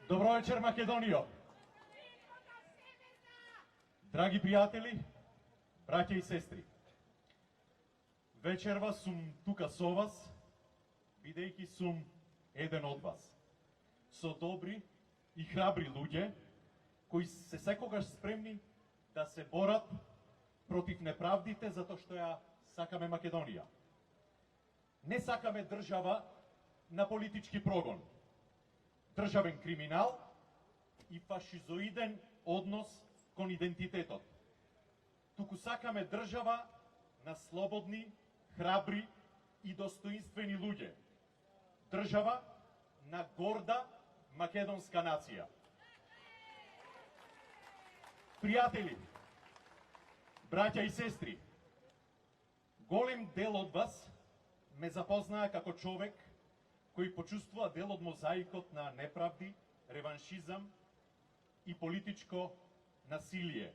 Добро вечер, Македонијо! Драги пријатели, браќа и сестри, вечерва сум тука со вас, бидејќи сум еден од вас, со добри и храбри луѓе, кои се секогаш спремни да се борат против неправдите затоа што ја сакаме Македонија. Не сакаме држава на политички прогон, државен криминал и фашизоиден однос кон идентитетот. Туку сакаме држава на слободни, храбри и достоинствени луѓе. Држава на горда македонска нација. Пријатели, браќа и сестри, голем дел од вас ме запознаа како човек кој почувствува дел од мозаикот на неправди, реваншизам и политичко насилие,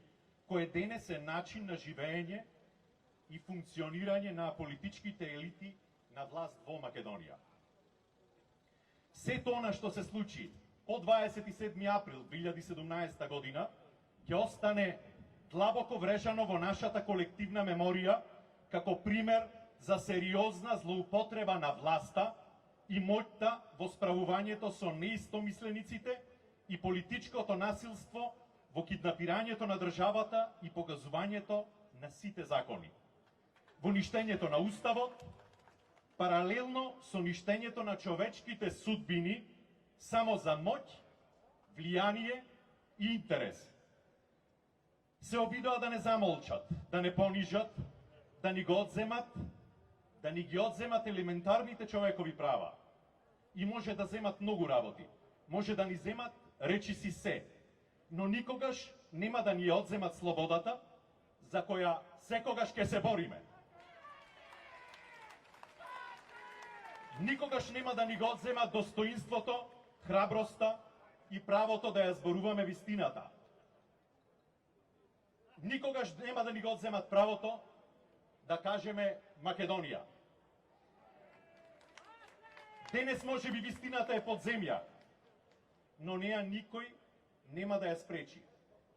кој денес е начин на живење и функционирање на политичките елити на власт во Македонија. Сето она што се случи по 27 април 2017 година ќе остане длабоко врежано во нашата колективна меморија како пример за сериозна злоупотреба на власта и моќта во справувањето со неистомислениците и политичкото насилство во киднапирањето на државата и погазувањето на сите закони. Во ништењето на уставот, паралелно со ништењето на човечките судбини само за моќ, влијание и интерес. Се обидоа да не замолчат, да не понижат, да ни го одземат, да ни ги одземат елементарните човекови права. И може да земат многу работи. Може да ни земат речиси се. Но никогаш нема да ни одземат слободата, за која секогаш ќе се бориме. Никогаш нема да ни го одземат достоинството, храброста и правото да ја зборуваме вистината. Никогаш нема да ни го одземат правото да кажеме Македонија. Денес може би вистината е под земја, но неа никој нема да ја спречи.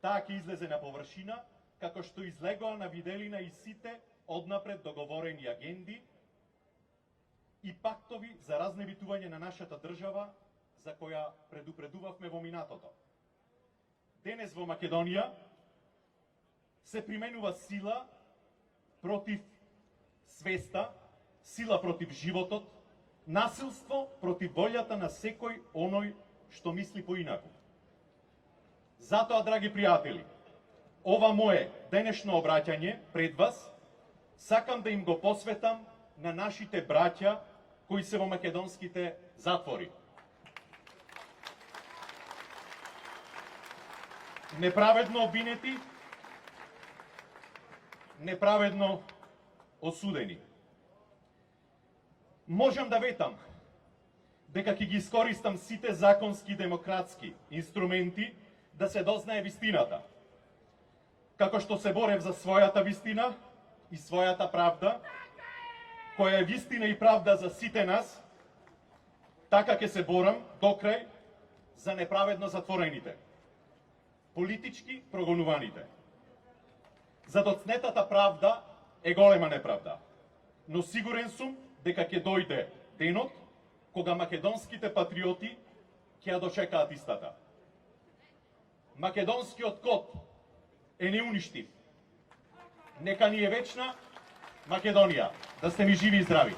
Таа ќе излезе на површина, како што излегоа на виделина и сите однапред договорени агенди и пактови за разневитување на нашата држава, за која предупредувавме во минатото. Денес во Македонија се применува сила против свеста, сила против животот, насилство против волјата на секој оној што мисли поинаку. Затоа, драги пријатели, ова мое денешно обраќање пред вас сакам да им го посветам на нашите браќа кои се во македонските затвори. Неправедно обвинети, неправедно осудени. Можам да ветам дека ќе ги искористам сите законски и демократски инструменти да се дознае вистината. Како што се борев за својата вистина и својата правда, која е вистина и правда за сите нас, така ќе се борам до крај за неправедно затворените, политички прогонуваните. За доцнетата правда е голема неправда, но сигурен сум дека ќе дојде денот кога македонските патриоти ќе ја дочекаат истата. Македонскиот код е неуништив. Нека ни е вечна Македонија. Да сте ми живи и здрави.